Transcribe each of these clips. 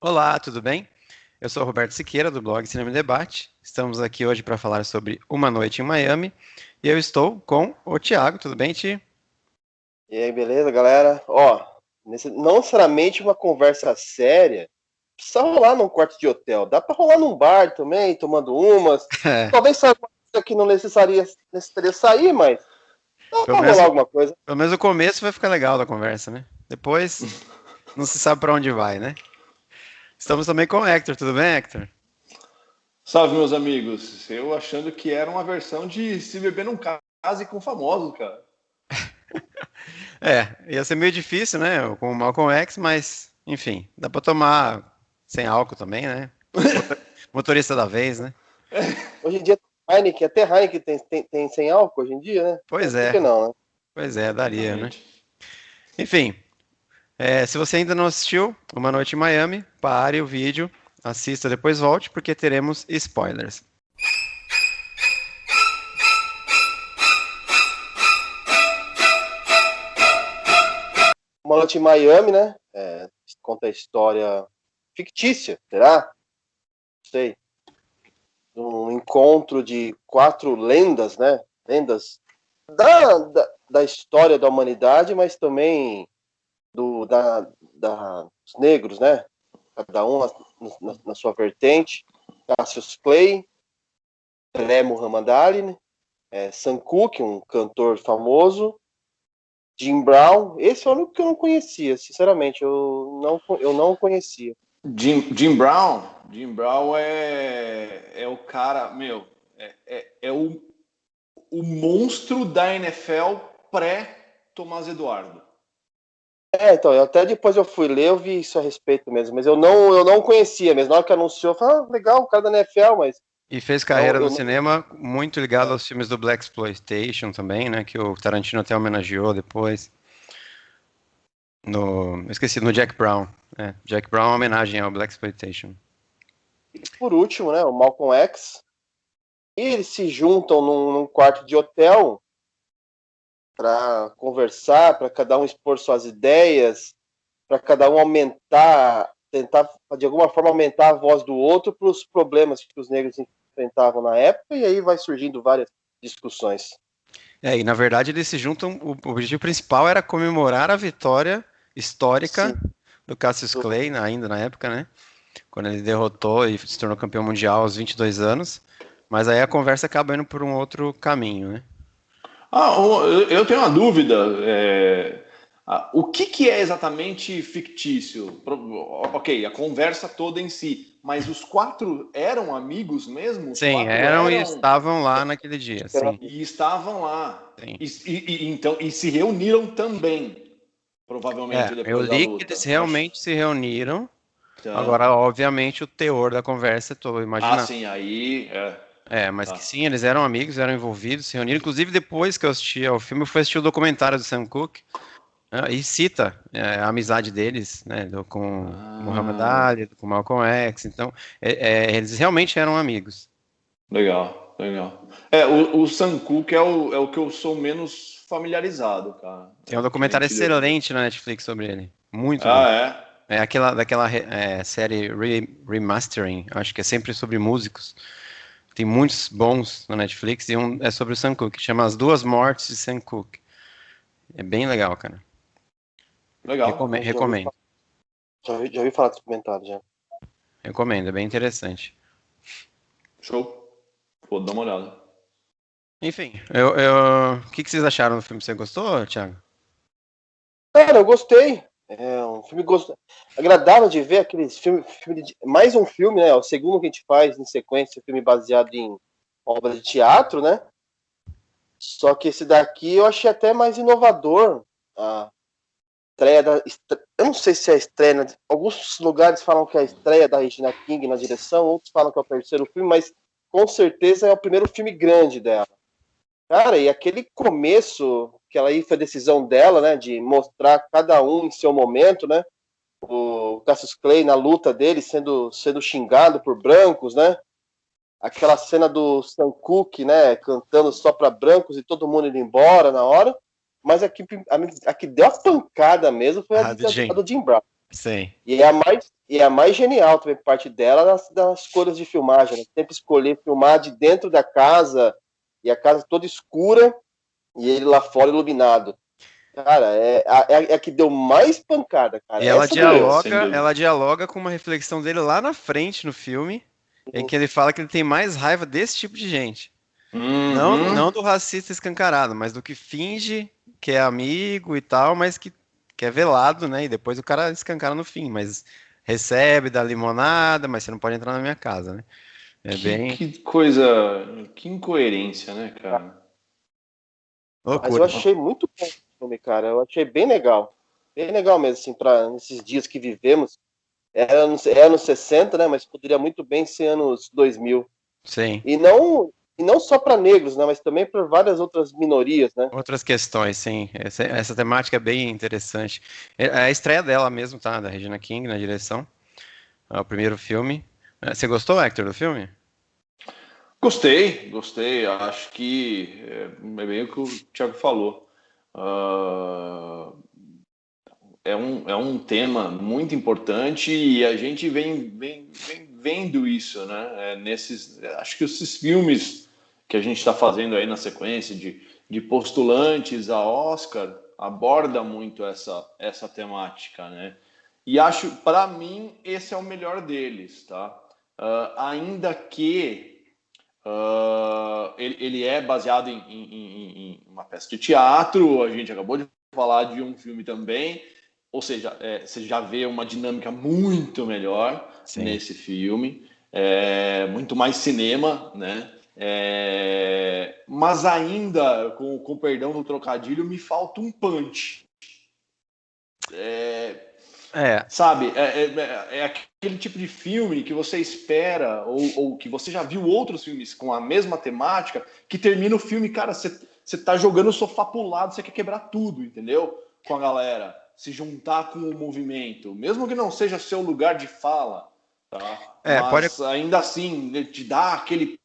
Olá, tudo bem? Eu sou o Roberto Siqueira, do blog Cinema e Debate. Estamos aqui hoje para falar sobre Uma Noite em Miami. E eu estou com o Thiago, tudo bem, Ti? E aí, beleza, galera? Ó, não necessariamente uma conversa séria precisa rolar num quarto de hotel. Dá pra rolar num bar também, tomando umas. É, Talvez saiba uma coisa que não necessitaria sair, mas dá pelo pra menos, rolar alguma coisa. pelo menos o começo vai ficar legal da conversa, né? Depois não se sabe para onde vai, né? Estamos também com o Hector, tudo bem, Hector? Salve, meus amigos. Eu achando que era uma versão de Se Beber Não Case com famosos, cara. Ia ser meio difícil, né? Com o Malcolm X, mas enfim, dá para tomar sem álcool também, né? Motorista da vez, né? Hoje em dia, Heineken, até Heineken tem sem álcool hoje em dia, né? Pois Por que é, não, né? pois é, daria, né? Exatamente. Enfim, se você ainda não assistiu Uma Noite em Miami, pare o vídeo, assista, depois volte, porque teremos spoilers. Uma noite em Miami, né? Conta a história fictícia, será? Não sei. Um encontro de quatro lendas, né? Lendas da história da humanidade, mas também dos negros, né? Cada um na sua vertente. Cassius Clay, Pelé Muhammad Ali, né? Sam Cooke, um cantor famoso, Jim Brown. Esse é o único que eu não conhecia, sinceramente, eu não conhecia. Jim Brown é o cara, meu, é o monstro da NFL pré-Tomás Eduardo. Então, até depois eu fui ler, eu vi isso a respeito mesmo, mas eu não conhecia mesmo. Na hora que anunciou, eu falei, legal, o cara da NFL, mas E fez não, carreira no cinema muito ligado aos filmes do Black Exploitation também, né? Que o Tarantino até homenageou depois. Eu esqueci, no Jack Brown. Jack Brown é uma homenagem ao Black Exploitation. E por último, né, o Malcolm X. E eles se juntam num quarto de hotel para conversar, para cada um expor suas ideias, para cada um tentar de alguma forma aumentar a voz do outro para os problemas que os negros enfrentavam na época, e aí vai surgindo várias discussões. E na verdade eles se juntam, o objetivo principal era comemorar a vitória histórica Sim. do Cassius Clay, ainda na época, né? Quando ele derrotou e se tornou campeão mundial aos 22 anos. Mas aí a conversa acaba indo por um outro caminho, né? Eu tenho uma dúvida. O que é exatamente fictício? Ok, a conversa toda em si, mas os quatro eram amigos mesmo? Os Sim, quatro eram e eram estavam lá naquele dia, sim. e estavam lá. Sim. Então, e se reuniram também, provavelmente Eu depois da li que luta. eles realmente se reuniram. Tá. Agora, obviamente, o teor da conversa, estou imaginando. Sim, aí. Mas que Tá. sim, eles eram amigos, eram envolvidos, se reuniram. Inclusive, depois que eu assisti ao filme, eu fui assistir o documentário do Sam Cooke, né, e cita a amizade deles, né, com Muhammad Ah, Ali, com Malcolm X. Então, eles realmente eram amigos. legal, legal. O Sam Cooke é o que eu sou menos familiarizado, cara. Tem um Que a documentário gente deu. excelente na Netflix sobre ele. Muito bom. Ah, é? É daquela série Remastering, acho que é sempre sobre músicos. Tem muitos bons na Netflix e um é sobre o Sam Cooke, chama As Duas Mortes de Sam Cooke. É bem legal, cara. Legal. Recomendo. Já ouvi falar desse comentário já. Recomendo, é bem interessante. Show. Vou dar uma olhada. Enfim, o que vocês acharam do filme? Você gostou, Thiago? Cara, eu gostei. É um filme agradável de ver, aqueles mais um filme, né? O segundo que a gente faz em sequência, filme baseado em obra de teatro, né? Só que esse daqui eu achei até mais inovador. A eu não sei se é a estreia, né? Alguns lugares falam que é a estreia da Regina King na direção, outros falam que é o terceiro filme, mas com certeza é o primeiro filme grande dela. Cara, e aquele começo, que ela aí foi a decisão dela, né, de mostrar cada um em seu momento, né? O Cassius Clay na luta dele sendo xingado por brancos, né? Aquela cena do Sam Cooke, né, cantando só para brancos e todo mundo indo embora na hora. Mas a que deu a pancada mesmo foi a Do Jim. do Jim Brown. Sim. E é a mais genial também, parte dela, das escolhas de filmagem, né? Sempre escolher filmar de dentro da casa, e a casa toda escura, e ele lá fora iluminado. Cara, é a que deu mais pancada, cara. E ela Essa daí. Sem dúvida. dialoga com uma reflexão dele lá na frente no filme, em que ele fala que ele tem mais raiva desse tipo de gente. Não do racista escancarado, mas do que finge que é amigo e tal, mas que é velado, né? E depois o cara escancara no fim, mas recebe, dá limonada, mas você não pode entrar na minha casa, né? É bem Que coisa, que incoerência, né, cara? Mas eu loucura. achei muito bom o filme, cara. Eu achei bem legal. Bem legal mesmo, assim, para nesses dias que vivemos. É anos 60, né? Mas poderia muito bem ser anos 2000. Sim. E não só para negros, né? Mas também para várias outras minorias, né? Outras questões, sim. Essa temática é bem interessante. É a estreia dela mesmo, tá? Da Regina King na direção. É o primeiro filme. Você gostou, Hector, do filme? Gostei. Acho que é bem o que o Thiago falou. Ah, é um tema muito importante e a gente vem vendo isso, né? Acho que esses filmes que a gente está fazendo aí na sequência de postulantes a Oscar aborda muito essa temática, né? E acho, para mim, esse é o melhor deles, tá? Ainda que ele é baseado em uma peça de teatro, a gente acabou de falar de um filme também, ou seja, você já vê uma dinâmica muito melhor Sim. nesse filme, muito mais cinema, né? Mas ainda, com perdão do trocadilho, me falta um punch. É, Sabe, é aquele tipo de filme que você espera, ou que você já viu outros filmes com a mesma temática, que termina o filme, cara, você tá jogando o sofá pro lado, você quer quebrar tudo, entendeu? Com a galera, se juntar com o movimento, mesmo que não seja seu lugar de fala, tá? pode. Mas ainda assim, te dá aquele...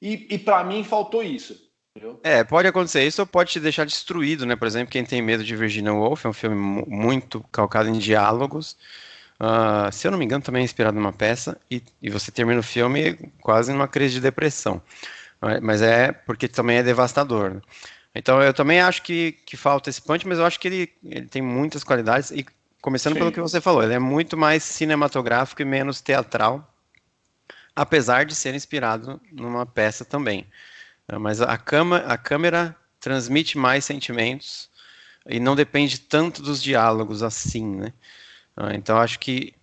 E para mim faltou isso, entendeu? Pode acontecer isso ou pode te deixar destruído, né? Por exemplo, Quem Tem Medo de Virginia Woolf é um filme muito calcado em diálogos. Se eu não me engano, também é inspirado numa peça e você termina o filme quase numa crise de depressão. Mas é porque também é devastador, né? Então eu também acho que falta esse punch, mas eu acho que ele tem muitas qualidades e começando pelo que Sim. você falou, ele é muito mais cinematográfico e menos teatral, apesar de ser inspirado numa peça também. Mas a câmera transmite mais sentimentos e não depende tanto dos diálogos assim, né? Então acho que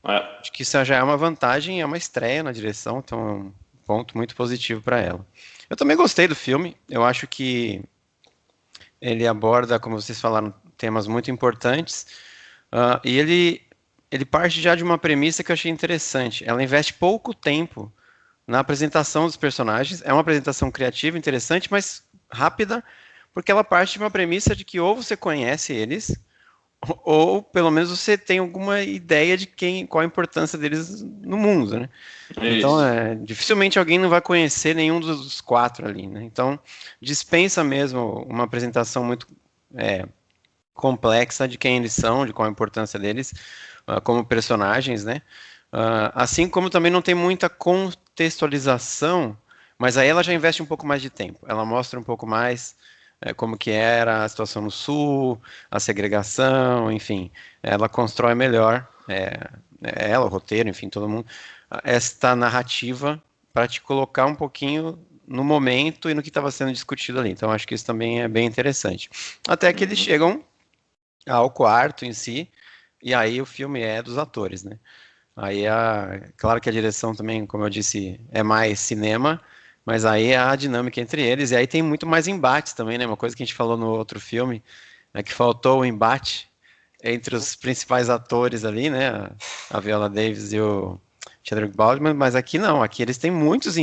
isso já é uma vantagem, é uma estreia na direção, então é um ponto muito positivo para ela. Eu também gostei do filme, eu acho que ele aborda, como vocês falaram, temas muito importantes, e ele parte já de uma premissa que eu achei interessante. Ela investe pouco tempo na apresentação dos personagens. É uma apresentação criativa, interessante, mas rápida, porque ela parte de uma premissa de que ou você conhece eles, ou pelo menos você tem alguma ideia de qual a importância deles no mundo, né? Então, Isso. dificilmente alguém não vai conhecer nenhum dos quatro ali, né? Então, dispensa mesmo uma apresentação muito complexa de quem eles são, de qual a importância deles como personagens, né? Assim como também não tem muita contextualização, mas aí ela já investe um pouco mais de tempo. Ela mostra um pouco mais como que era a situação no Sul, a segregação, enfim. Ela constrói melhor, ela, o roteiro, enfim, todo mundo, esta narrativa para te colocar um pouquinho no momento e no que estava sendo discutido ali. Então, acho que isso também é bem interessante. Até que eles chegam ao quarto em si, e aí o filme é dos atores, né? Aí, claro que a direção também, como eu disse, é mais cinema, mas aí é a dinâmica entre eles, e aí tem muito mais embates também, né? Uma coisa que a gente falou no outro filme, é que faltou o embate entre os principais atores ali, né? A Viola Davis e o Chadwick Boseman, mas aqui não, aqui eles têm muitos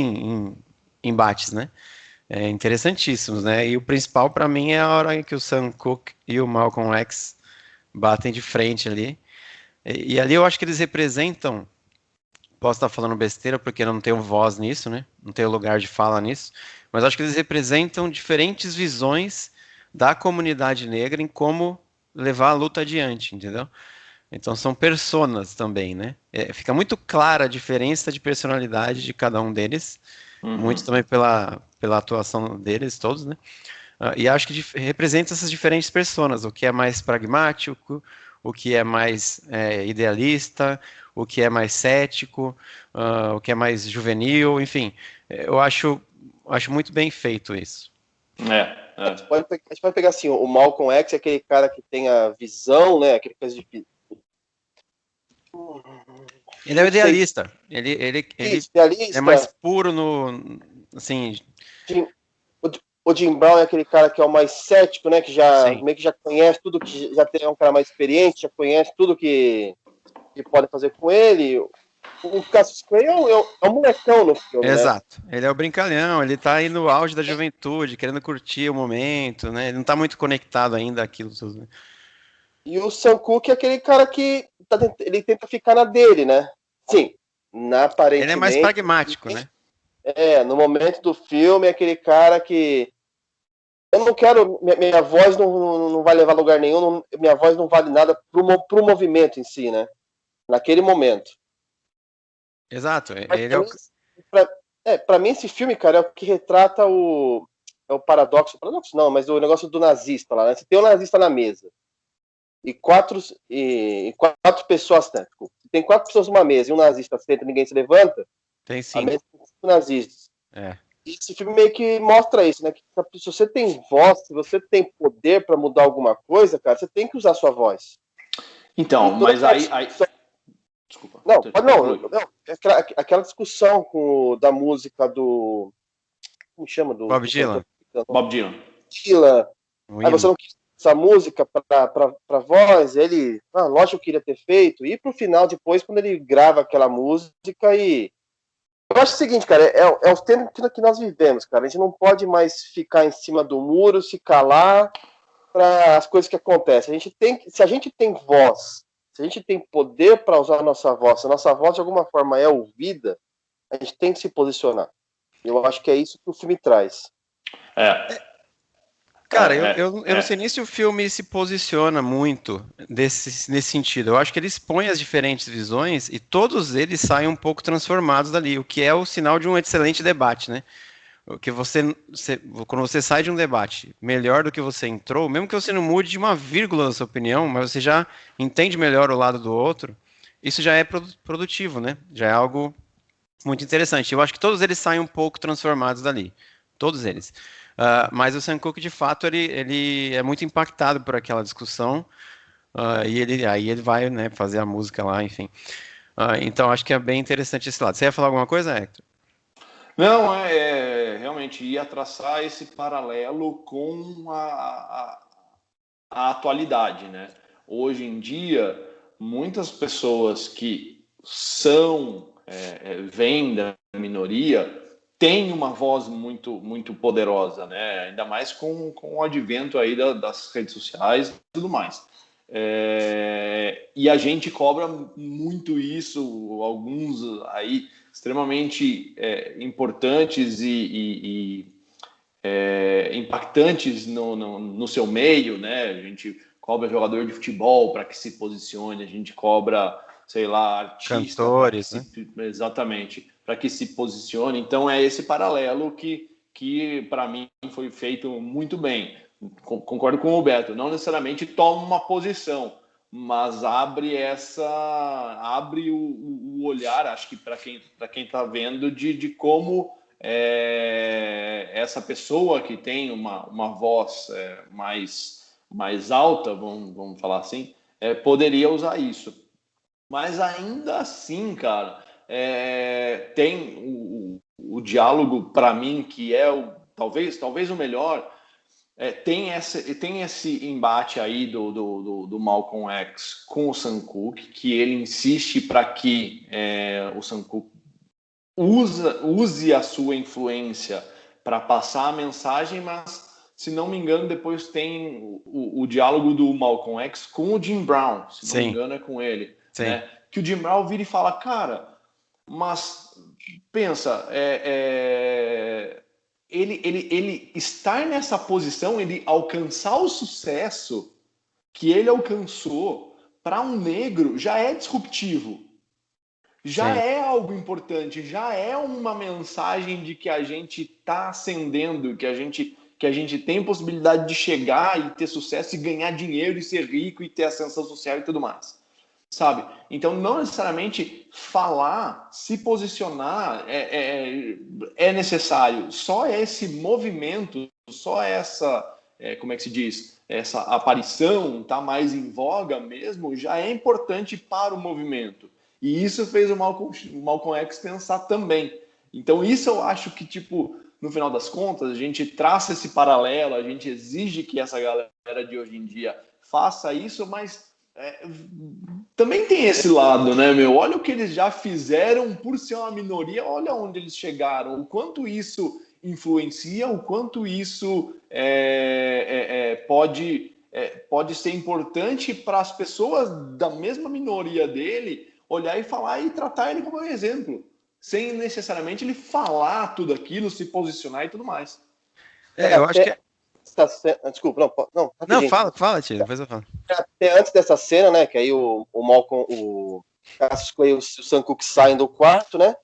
embates, né? Interessantíssimos, né? E o principal para mim é a hora em que o Sam Cooke e o Malcolm X batem de frente ali. E ali eu acho que eles representam, posso estar falando besteira porque eu não tenho voz nisso, né? Não tenho lugar de fala nisso, mas acho que eles representam diferentes visões da comunidade negra em como levar a luta adiante, entendeu? Então são personas também, né? Fica muito clara a diferença de personalidade de cada um deles, muito também pela atuação deles todos, né? E acho que representa essas diferentes personas, o que é mais pragmático, o que é mais idealista, o que é mais cético, o que é mais juvenil, enfim, eu acho muito bem feito isso. A gente pode pegar assim, o Malcolm X é aquele cara que tem a visão, né? Aquele coisa de. Ele é o idealista. Ele idealista. É mais puro no, assim. O Jim Brown é aquele cara que é o mais cético, né? Que meio que já conhece tudo, que já tem um cara mais experiente, já conhece tudo que pode fazer com ele. O Cassius Clay é um molecão no filme, Exato. Né? Ele é o brincalhão, ele tá aí no auge da juventude, querendo curtir o momento, né? Ele não tá muito conectado ainda àquilo tudo. Né? E o Sam Cooke é aquele cara que ele tenta ficar na dele, né? Sim, aparentemente. Ele é mais pragmático, né? No momento do filme, é aquele cara que eu não quero, minha voz não vai levar a lugar nenhum, minha voz não vale nada pro movimento em si, né? Naquele momento. Exato. Pra mim, esse filme, cara, é o que retrata o paradoxo não, mas o negócio do nazista lá, né? Você tem um nazista na mesa e quatro pessoas, né? Se tem 4 pessoas numa mesa e um nazista senta e ninguém se levanta, tem sim. A mesa tem 5 nazistas. E esse filme meio que mostra isso, né? Que se você tem voz, se você tem poder para mudar alguma coisa, cara, você tem que usar a sua voz. Então, mas aí... Desculpa. Não. Aquela discussão da música do... Como chama? Bob Dylan. Bob Dylan. Aí você não quis essa música para voz, ele... lógico que queria ter feito. E pro final, depois, quando ele grava aquela música e... Eu acho o seguinte, cara, é os tempos que nós vivemos, cara. A gente não pode mais ficar em cima do muro, se calar para as coisas que acontecem. Se a gente tem voz, se a gente tem poder para usar a nossa voz, se a nossa voz de alguma forma é ouvida, a gente tem que se posicionar. Eu acho que é isso que o filme traz. Cara, eu não sei nem se o filme se posiciona muito nesse sentido. Eu acho que ele expõe as diferentes visões e todos eles saem um pouco transformados dali, o que é o sinal de um excelente debate, né? O que quando você sai de um debate melhor do que você entrou, mesmo que você não mude de uma vírgula na sua opinião, mas você já entende melhor o lado do outro, isso já é produtivo, né? Já é algo muito interessante. Eu acho que todos eles saem um pouco transformados dali. Todos eles. Mas o Sam Cooke, de fato, ele é muito impactado por aquela discussão e aí ele vai, né, fazer a música lá, enfim. Então, acho que é bem interessante esse lado. Você ia falar alguma coisa, Hector? Não, realmente ia traçar esse paralelo com a atualidade, né? Hoje em dia, muitas pessoas que vêm da minoria tem uma voz muito, muito poderosa, né? Ainda mais com o advento aí das redes sociais e tudo mais. E a gente cobra muito isso, alguns aí extremamente importantes e impactantes no seu meio, né? A gente cobra jogador de futebol para que se posicione, a gente cobra, sei lá, artista, cantores, né? Exatamente, para que se posicione. Então é esse paralelo que para mim foi feito muito bem. Concordo com o Roberto, não necessariamente toma uma posição, mas abre o olhar, acho que para quem está vendo de como essa pessoa que tem uma voz mais alta, vamos falar assim, poderia usar isso. Mas ainda assim, cara, tem o diálogo, para mim, que é talvez o melhor. Tem esse embate aí do Malcolm X com o Sam Cooke, que ele insiste para que o Sam Cooke use a sua influência para passar a mensagem, mas, se não me engano, depois tem o diálogo do Malcolm X com o Jim Brown, se não me engano é com ele, né? Que o Jim Brown vira e fala, cara, mas pensa, ele estar nessa posição, ele alcançar o sucesso que ele alcançou para um negro, já é disruptivo. Já Sim. é algo importante, já é uma mensagem de que a gente está ascendendo, que a gente tem possibilidade de chegar e ter sucesso e ganhar dinheiro e ser rico e ter ascensão social e tudo mais, sabe? Então, não necessariamente falar, se posicionar é necessário. Só esse movimento, só essa, como é que se diz? Essa aparição tá mais em voga mesmo, já é importante para o movimento. E isso fez o Malcolm X pensar também. Então, isso eu acho que, tipo, no final das contas, a gente traça esse paralelo, a gente exige que essa galera de hoje em dia faça isso, mas também tem esse lado, né, meu? Olha o que eles já fizeram por ser uma minoria, olha onde eles chegaram, o quanto isso influencia, o quanto isso pode ser importante para as pessoas da mesma minoria dele olhar e falar e tratar ele como um exemplo, sem necessariamente ele falar tudo aquilo, se posicionar e tudo mais. Eu acho que... Desculpa, não, Não, rapidinho. fala, Tio, depois eu falo. Até antes dessa cena, né, que aí o Malcolm, o Cassius Clay e o Sam Cooke saem do quarto, né?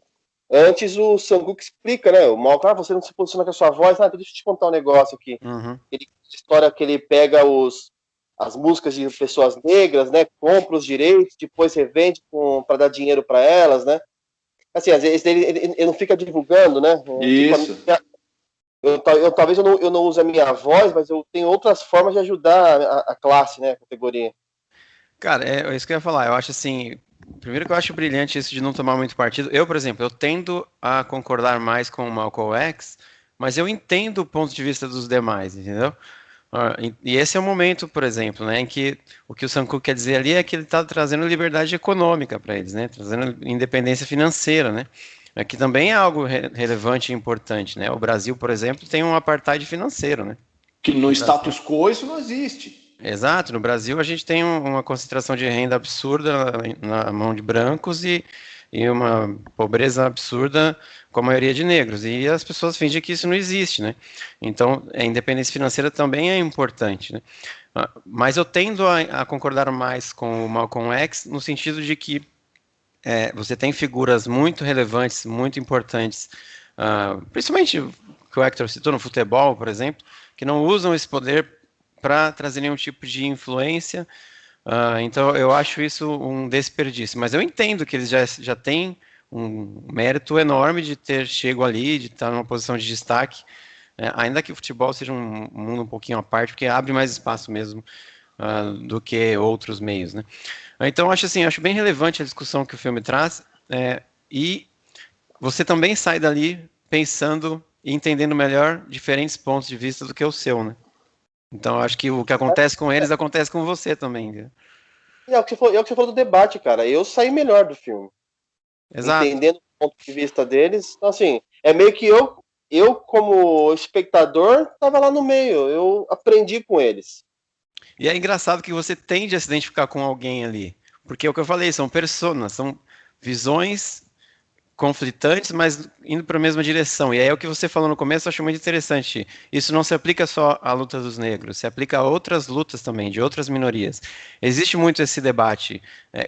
Antes o Sam Cooke explica, né? O Malcolm, você não se posiciona com a sua voz, deixa eu te contar um negócio aqui. Uhum. História que ele pega as músicas de pessoas negras, né? Compra os direitos, depois revende para dar dinheiro para elas, né? Assim, às vezes ele não fica divulgando, né? Isso. Tipo, talvez eu não use a minha voz, mas eu tenho outras formas de ajudar a classe, né? A categoria. Cara, é isso que eu ia falar. Eu acho assim, primeiro que eu acho brilhante isso de não tomar muito partido. Eu, por exemplo, eu tendo a concordar mais com o Malcolm X, mas eu entendo o ponto de vista dos demais, entendeu? E esse é o momento, por exemplo, né, em que o que o Sam Cooke quer dizer ali é que ele está trazendo liberdade econômica para eles, né, trazendo independência financeira, né, que também é algo relevante e importante, né. O Brasil, por exemplo, tem um apartheid financeiro, né. Que no status quo isso não existe. Exato, no Brasil a gente tem uma concentração de renda absurda na mão de brancos e uma pobreza absurda com a maioria de negros, e as pessoas fingem que isso não existe, né? Então, a independência financeira também é importante, né? Mas eu tendo a concordar mais com o Malcolm X no sentido de que você tem figuras muito relevantes, muito importantes, principalmente que o Hector citou no futebol, por exemplo, que não usam esse poder para trazer nenhum tipo de influência. Então, eu acho isso um desperdício. Mas eu entendo que eles já têm um mérito enorme de ter chego ali, de estar numa posição de destaque, ainda que o futebol seja um mundo um pouquinho à parte, porque abre mais espaço mesmo do que outros meios, né? Então, acho bem relevante a discussão que o filme traz, e você também sai dali pensando e entendendo melhor diferentes pontos de vista do que o seu, né? Então, acho que o que acontece com eles acontece com você também. Né? É o que você falou do debate, cara. Eu saí melhor do filme. Exato. Entendendo o ponto de vista deles. Então, assim, é meio que eu como espectador, tava lá no meio. Eu aprendi com eles. E é engraçado que você tende a se identificar com alguém ali. Porque é o que eu falei, são personas, são visões conflitantes, mas indo para a mesma direção. E aí é o que você falou no começo, eu acho muito interessante. Isso não se aplica só à luta dos negros, se aplica a outras lutas também, de outras minorias. Existe muito esse debate.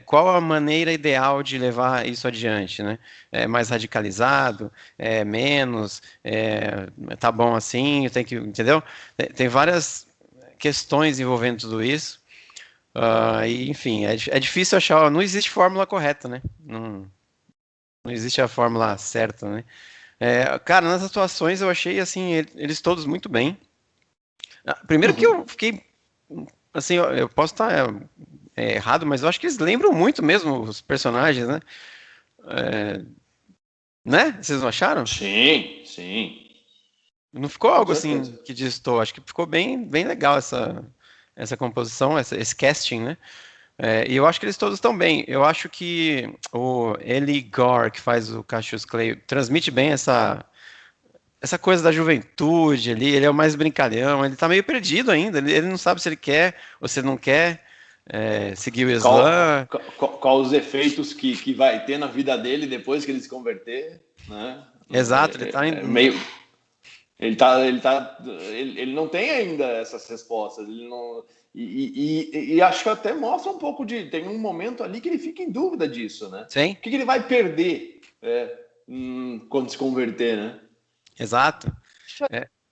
Qual a maneira ideal de levar isso adiante? Né? Mais radicalizado? Menos? Tá bom assim? Tem que, entendeu? Tem várias questões envolvendo tudo isso. E, enfim, é difícil achar. Não existe fórmula correta, né? Não existe a fórmula certa, né? Cara, nas atuações eu achei, assim, eles todos muito bem. Primeiro que eu fiquei, assim, eu posso estar errado, mas eu acho que eles lembram muito mesmo os personagens, né? Né? Vocês não acharam? Sim, sim. Não ficou algo Com assim certeza. que destoou. Acho que ficou bem legal essa composição, esse casting, né? E eu acho que eles todos estão bem. Eu acho que o Eli Gore, que faz o Cassius Clay, transmite bem essa coisa da juventude ali. Ele é o mais brincalhão, ele tá meio perdido ainda. Ele não sabe se ele quer ou se não quer seguir o Islã. Qual os efeitos que vai ter na vida dele depois que ele se converter, né? Exato, ele tá Meio... Ele não tem ainda essas respostas. Ele não, e acho que até mostra um pouco de. Tem um momento ali que ele fica em dúvida disso, né? Sim. O que ele vai perder quando se converter, né? Exato.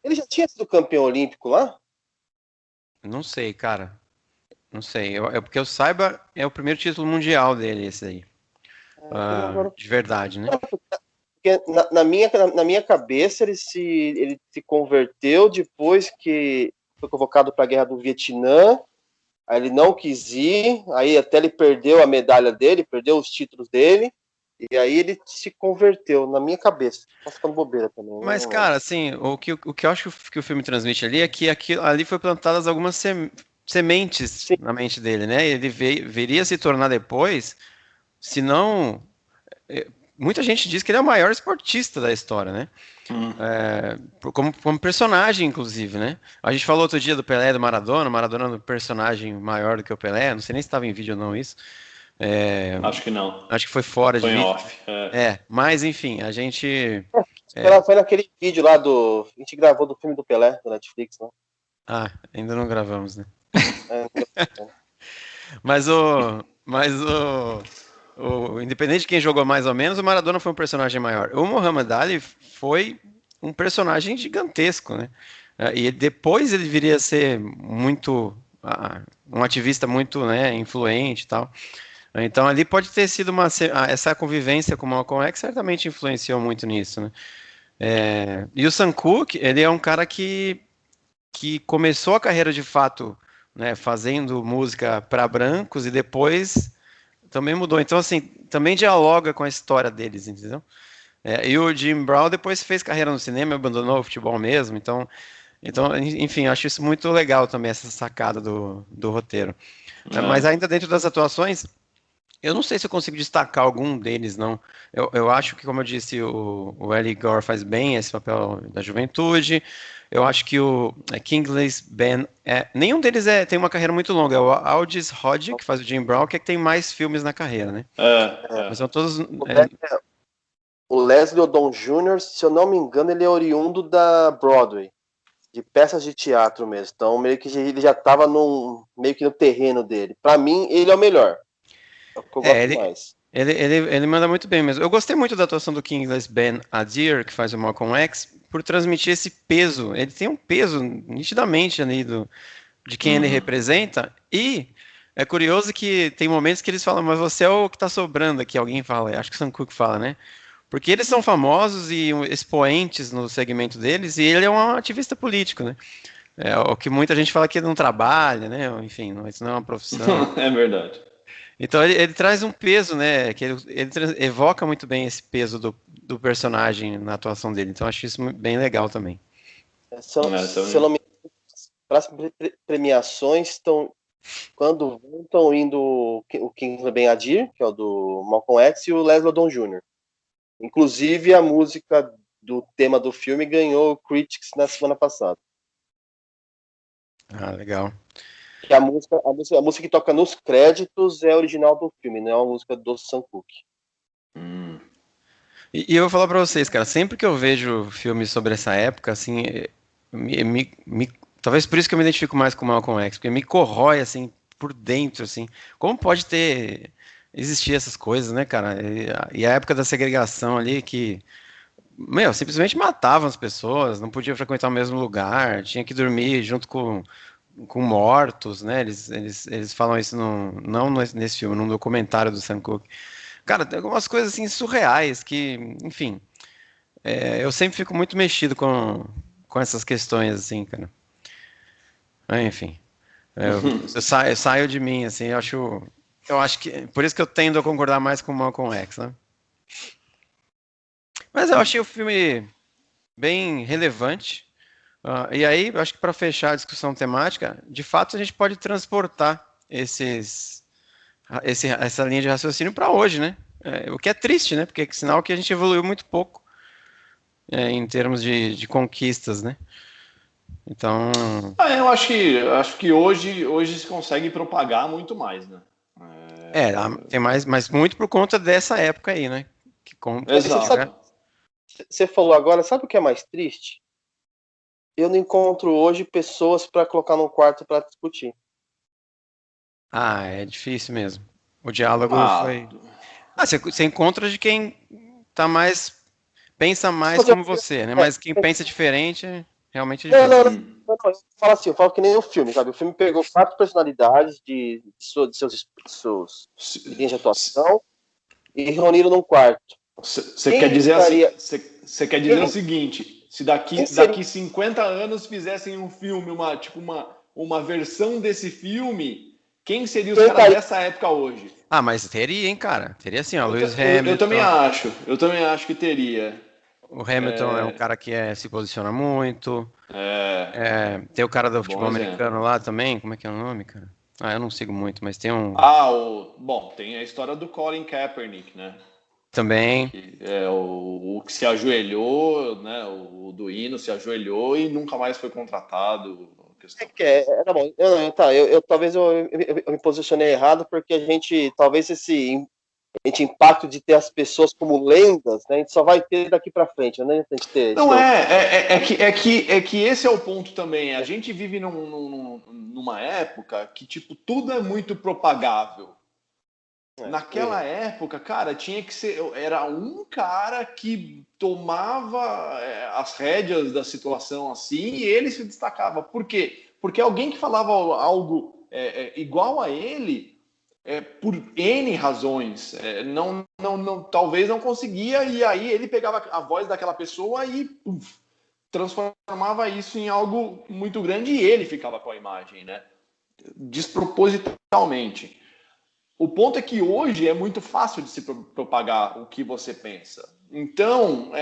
Ele já tinha sido campeão olímpico lá? Não sei, cara. Não sei. Porque eu saiba, é o primeiro título mundial dele, esse aí. De verdade, né? Porque na minha cabeça ele se converteu depois que foi convocado para a Guerra do Vietnã. Aí ele não quis ir, aí até ele perdeu a medalha dele, perdeu os títulos dele, e aí ele se converteu, na minha cabeça. Tá ficando bobeira também. Mas, cara, assim, o que eu acho que o filme transmite ali é que ali foi plantadas algumas sementes Sim. na mente dele, né? Ele viria a se tornar depois, se não... Muita gente diz que ele é o maior esportista da história, né? Como personagem, inclusive, né? A gente falou outro dia do Pelé e do Maradona. O Maradona é um personagem maior do que o Pelé. Não sei nem se estava em vídeo ou não isso. Acho que não. Acho que foi fora de Foi em vídeo. off. Mas enfim, a gente... Foi naquele vídeo lá do... A gente gravou do filme do Pelé, do Netflix, né? Ainda não gravamos, né? É. Mas independente de quem jogou mais ou menos, o Maradona foi um personagem maior. O Muhammad Ali foi um personagem gigantesco, né? E depois ele viria a ser muito um ativista muito, né, influente e tal. Então ali pode ter sido essa convivência com o Malcolm X certamente influenciou muito nisso, né? E o Sam Cooke, ele é um cara que começou a carreira de fato, né, fazendo música para brancos e depois também mudou. Então, assim, também dialoga com a história deles, entendeu? E o Jim Brown depois fez carreira no cinema, abandonou o futebol mesmo. Então, enfim, acho isso muito legal também, essa sacada do roteiro. Mas ainda dentro das atuações, eu não sei se eu consigo destacar algum deles, não. Eu acho que, como eu disse, o Eli Gore faz bem esse papel da juventude. Eu acho que o Kingsley Ben... nenhum deles tem uma carreira muito longa. É o Aldis Hodge, que faz o Jim Brown, que é que tem mais filmes na carreira, né? Mas são todos... O Leslie Odom Jr., se eu não me engano, ele é oriundo da Broadway, de peças de teatro mesmo. Então, meio que ele já estava meio que no terreno dele. Para mim, ele é o melhor. É o que eu gosto mais. Ele manda muito bem mesmo. Eu gostei muito da atuação do Kingsley Ben Adir, que faz o Malcolm X, por transmitir esse peso. Ele tem um peso nitidamente ali de quem ele representa. E é curioso que tem momentos que eles falam, mas você é o que está sobrando aqui. Alguém fala, acho que o Sam Cooke fala, né? Porque eles são famosos e expoentes no segmento deles, e ele é um ativista político, né? O que muita gente fala que ele não trabalha, né? Enfim, isso não é uma profissão. É verdade. Então ele traz um peso, né? Que ele evoca muito bem esse peso do personagem na atuação dele. Então acho isso bem legal também. Se eu não me engano, as premiações quando estão indo o Kingsley Ben Adir, que é o do Malcolm X, e o Leslie Odom Jr. Inclusive a música do tema do filme ganhou Critics na semana passada. Legal. E a música que toca nos créditos é original do filme, não é uma música do Sam Cooke. E eu vou falar pra vocês, cara, sempre que eu vejo filmes sobre essa época, assim, talvez por isso que eu me identifico mais com o Malcolm X, porque me corrói, assim, por dentro, assim, como pode existir essas coisas, né, cara? E a época da segregação ali, que, simplesmente matavam as pessoas, não podia frequentar o mesmo lugar, tinha que dormir junto com mortos, né? Eles falam isso não nesse filme, num documentário do Sam Cooke. Cara, tem algumas coisas assim surreais que, enfim, eu sempre fico muito mexido com essas questões, assim, cara. Enfim, eu saio de mim, assim, eu acho que, por isso que eu tendo a concordar mais com o Malcolm X, né? Mas eu achei o filme bem relevante. E aí, eu acho que para fechar a discussão temática, de fato a gente pode transportar essa linha de raciocínio para hoje, né? O que é triste, né? Porque é sinal que a gente evoluiu muito pouco em termos de conquistas, né? Então. Eu acho que hoje se consegue propagar muito mais, né? Tem mais, mas muito por conta dessa época aí, né? Exato. Você falou agora, sabe o que é mais triste? eu não encontro hoje pessoas para colocar num quarto para discutir. Ah, é difícil mesmo. O diálogo Ah, foi. Ah, você encontra de quem tá mais. Pensa Se mais fazer como você, né? Mas quem pensa diferente, realmente é não, não, difícil. não, hum, não, eu falo assim, eu falo que nem o filme, sabe? O filme pegou 4 personalidades de seus linhas de atuação e reuniram num quarto. você quer Quem dizer assim, estaria. você quer dizer o Quem, seguinte, se quem seria. daqui 50 anos fizessem um filme, uma versão desse filme, quem seriam os Quem caras estaria. dessa época hoje? Ah, mas teria, hein, cara? Teria sim, ó. Eu, Lewis também Hamilton. acho, eu também acho que teria. O Hamilton é um cara que se posiciona muito. É, Tem o cara do bom futebol exemplo. americano lá também. Como é que é o nome, cara? Ah, eu não sigo muito, mas tem um. Ah, bom, tem a história do Colin Kaepernick, né? Também. Que é o que se ajoelhou, né? O do hino se ajoelhou e nunca mais foi contratado. Questão. Tá bom. Tá, talvez eu me posicionei errado porque a gente, talvez esse impacto de ter as pessoas como lendas, né, a gente só vai ter daqui para frente, né? A gente Não ter é que esse é o ponto também. A gente vive numa época que tipo tudo é muito propagável. Naquela época, cara, tinha que ser. Era um cara que tomava as rédeas da situação assim e ele se destacava. Por quê? Porque alguém que falava algo igual a ele, por N razões, talvez não conseguia, e aí ele pegava a voz daquela pessoa e transformava isso em algo muito grande e ele ficava com a imagem, né? Despropositalmente. O ponto é que hoje é muito fácil de se propagar o que você pensa. Então,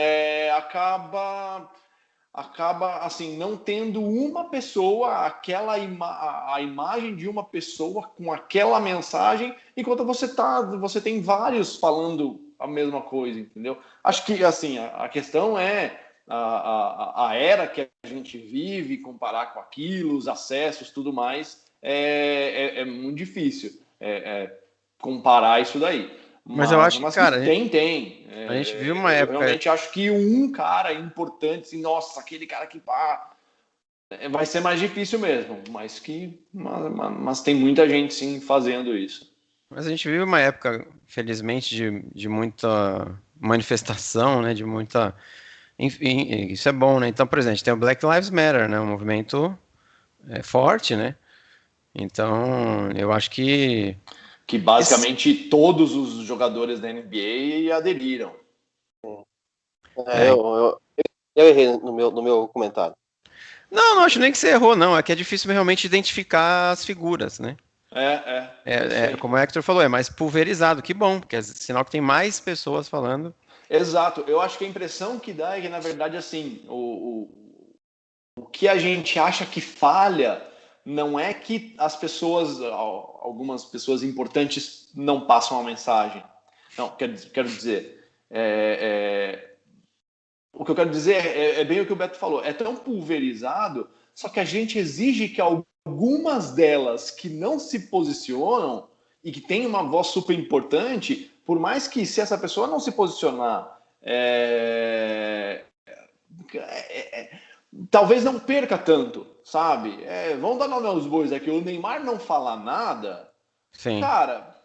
acaba assim não tendo uma pessoa, a imagem de uma pessoa com aquela mensagem, enquanto você tem vários falando a mesma coisa, entendeu? Acho que assim a questão é a era que a gente vive, comparar com aquilo, os acessos, tudo mais, é muito difícil. Comparar isso daí. Mas eu acho que, Mas que cara, tem. a gente vive uma Eu época. realmente acho que um cara importante, assim, nossa, aquele cara que vai ser mais difícil mesmo, mas tem muita gente sim fazendo isso. Mas a gente vive uma época, felizmente, de muita manifestação, né? De muita. Enfim, isso é bom, né? Então, por exemplo, a gente tem o Black Lives Matter, né? Um movimento forte, né? Então, eu acho que. Que basicamente todos os jogadores da NBA aderiram. É, eu errei no meu comentário. Não, não acho nem que você errou, não. É que é difícil realmente identificar as figuras, né? Eu sei. Como o Hector falou, é mais pulverizado. Que bom, porque é sinal que tem mais pessoas falando. Exato. Eu acho que a impressão que dá é que, na verdade, assim, o que a gente acha que falha não é que algumas pessoas importantes não passam a mensagem. Não, quero dizer, o que eu quero dizer é bem o que o Beto falou. É tão pulverizado, só que a gente exige que algumas delas que não se posicionam e que têm uma voz super importante, por mais que se essa pessoa não se posicionar, talvez não perca tanto, sabe? Vamos dar nome aos bois aqui. O Neymar não falar nada, Sim, cara.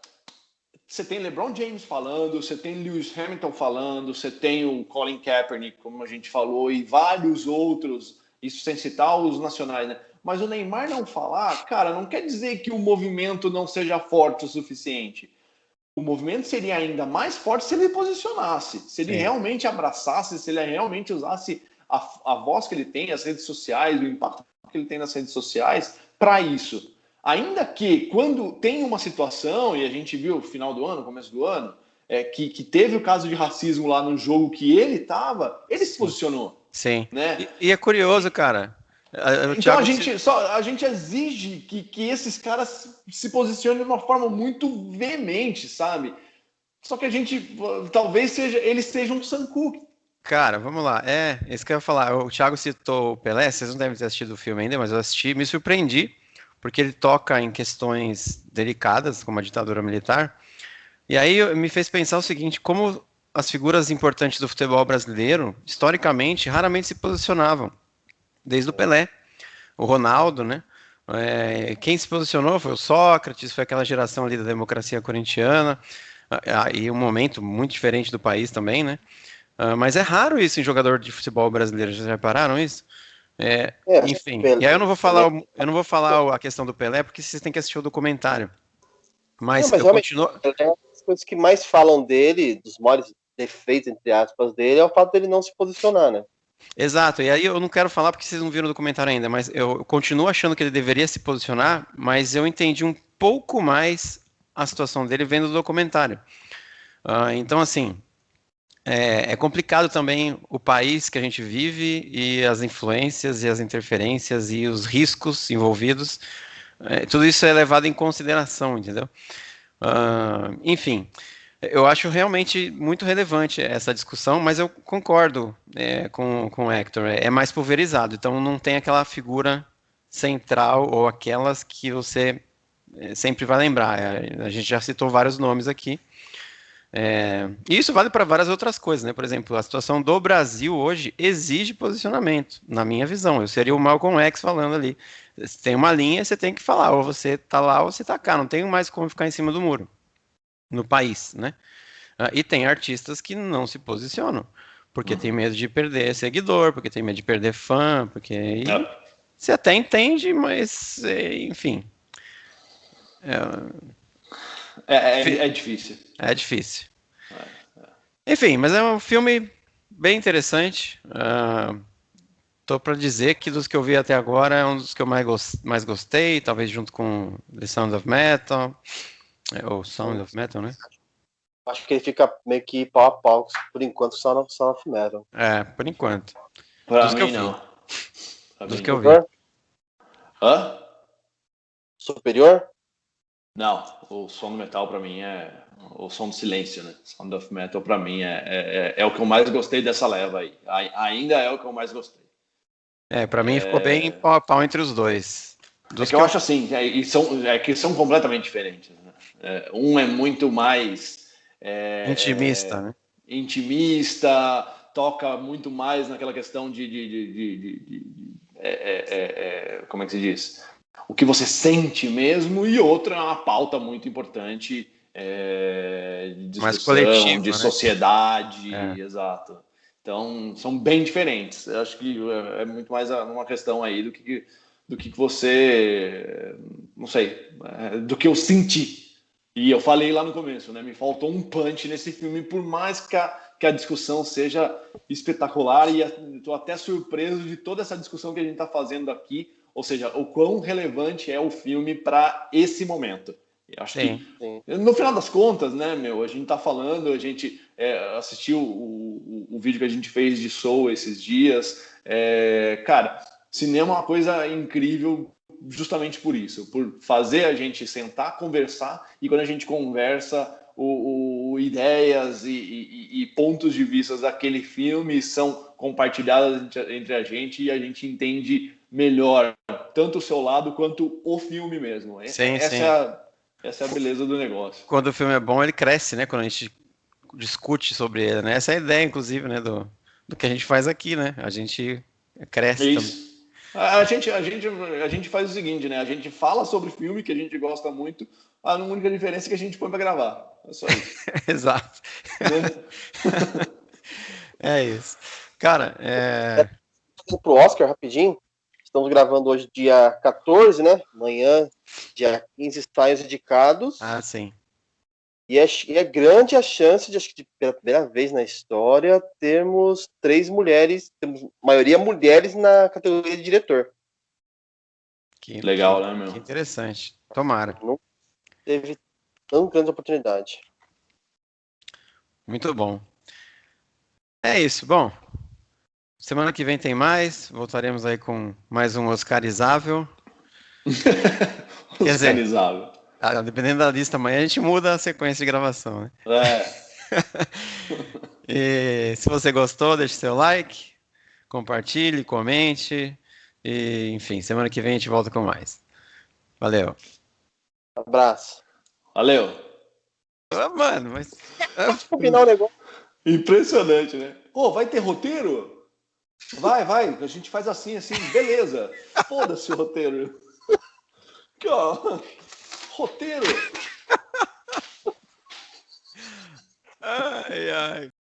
Você tem LeBron James falando, você tem Lewis Hamilton falando, você tem o Colin Kaepernick, como a gente falou, e vários outros, isso sem citar os nacionais, né? Mas o Neymar não falar, cara, não quer dizer que o movimento não seja forte o suficiente. O movimento seria ainda mais forte se ele posicionasse, se ele sim. realmente abraçasse, se ele realmente usasse a voz que ele tem, as redes sociais, o impacto que ele tem nas redes sociais para isso. Ainda que quando tem uma situação, e a gente viu no final do ano, começo do ano, que teve o caso de racismo lá no jogo que ele estava, ele se Sim. posicionou. Sim. Né? E é curioso, cara. O Então Thiago a gente exige que esses caras se posicionem de uma forma muito veemente, sabe? Só que a gente talvez eles sejam um Sam Cooke. Cara, vamos lá. Isso que eu ia falar. O Thiago citou o Pelé, vocês não devem ter assistido o filme ainda, mas eu assisti, me surpreendi, porque ele toca em questões delicadas, como a ditadura militar. E aí me fez pensar o seguinte, como as figuras importantes do futebol brasileiro, historicamente, raramente se posicionavam. desde o Pelé, o Ronaldo, né? Quem se posicionou foi o Sócrates, foi aquela geração ali da democracia corintiana, e um momento muito diferente do país também, né? Mas é raro isso em jogador de futebol brasileiro, já repararam isso? Enfim, e aí eu não vou falar a questão do Pelé, porque vocês têm que assistir o documentário. Não, Mas mas eu realmente, continuo. as coisas que mais falam dele, dos maiores defeitos, entre aspas, dele, é o fato dele não se posicionar, né? Exato, e aí eu não quero falar porque vocês não viram o documentário ainda, mas eu continuo achando que ele deveria se posicionar, mas eu entendi um pouco mais a situação dele vendo o documentário. Então, assim, é complicado também o país que a gente vive e as influências e as interferências e os riscos envolvidos. Tudo isso é levado em consideração, entendeu? Enfim, eu acho realmente muito relevante essa discussão, mas eu concordo com o Hector. É mais pulverizado, então não tem aquela figura central ou aquelas que você sempre vai lembrar. A gente já citou vários nomes aqui. E isso vale para várias outras coisas, né? Por exemplo, a situação do Brasil hoje exige posicionamento, na minha visão. Eu seria o Malcolm X falando ali. Se tem uma linha, você tem que falar, ou você tá lá ou você tá cá. Não tem mais como ficar em cima do muro no país, né? E tem artistas que não se posicionam, porque tem medo de perder seguidor, porque tem medo de perder fã, porque você até entende, mas enfim. É difícil. É difícil. Enfim, mas é um filme bem interessante. Tô para dizer que dos que eu vi até agora é um dos que eu mais gostei, talvez junto com The Sound of Metal, ou Sound of Metal, né? Acho que ele fica meio que pau a pau, por enquanto, só no Sound of Metal. Por enquanto. Pra Dos que eu mim, vi. não. Dos que eu vi. Hã? Superior? Não, o som do metal pra mim é o som do silêncio, né? Sound of Metal pra mim é o que eu mais gostei dessa leva aí. Ainda é o que eu mais gostei. Pra mim ficou bem pau a pau entre os dois. É que eu acho assim, que são completamente diferentes. Né? Um é muito mais intimista, né? Intimista, toca muito mais naquela questão como é que se diz? O que você sente mesmo, e outra é uma pauta muito importante de discussão, mais coletiva, de né? Sociedade, exato. Então, são bem diferentes. Eu acho que é muito mais uma questão aí do que você, não sei, do que eu senti. E eu falei lá no começo, né? Me faltou um punch nesse filme, por mais que a discussão seja espetacular, e estou até surpreso de toda essa discussão que a gente está fazendo aqui, ou seja, o quão relevante é o filme para esse momento. Eu acho que, no final das contas, né, a gente está falando, a gente assistiu o vídeo que a gente fez de Soul esses dias. Cara, cinema é uma coisa incrível justamente por isso, por fazer a gente sentar, conversar, e quando a gente conversa, ideias e pontos de vista daquele filme são compartilhadas entre a gente, e a gente entende melhor tanto o seu lado quanto o filme mesmo. Essa é a beleza do negócio. Quando o filme é bom, ele cresce, né? Quando a gente discute sobre ele, né? Essa é a ideia, inclusive, né? Do que a gente faz aqui, né? A gente cresce também. A gente faz o seguinte, né? A gente fala sobre filme que a gente gosta muito, a única diferença é que a gente põe para gravar. É só isso. Exato. É isso. Cara, Pro Oscar, rapidinho. Estamos gravando hoje dia 14, né? Amanhã, dia 15, saem os indicados. Sim. E é grande a chance de, acho que pela primeira vez na história, termos 3 mulheres, temos maioria mulheres na categoria de diretor. Legal, né, meu? Que interessante. Tomara. Não teve tão grande oportunidade. Muito bom. É isso. Bom, semana que vem tem mais. Voltaremos aí com mais um Oscarizável. Oscarizável. Dependendo da lista, amanhã a gente muda a sequência de gravação, né? E se você gostou, deixe seu like, compartilhe, comente. E, enfim, semana que vem a gente volta com mais. Valeu. Abraço. Valeu. Mano, mas... Combinar o negócio. Impressionante, né? Vai ter roteiro? Vai, a gente faz assim, beleza. Foda-se o roteiro. Aqui, ó. Roteiro. Ai, ai.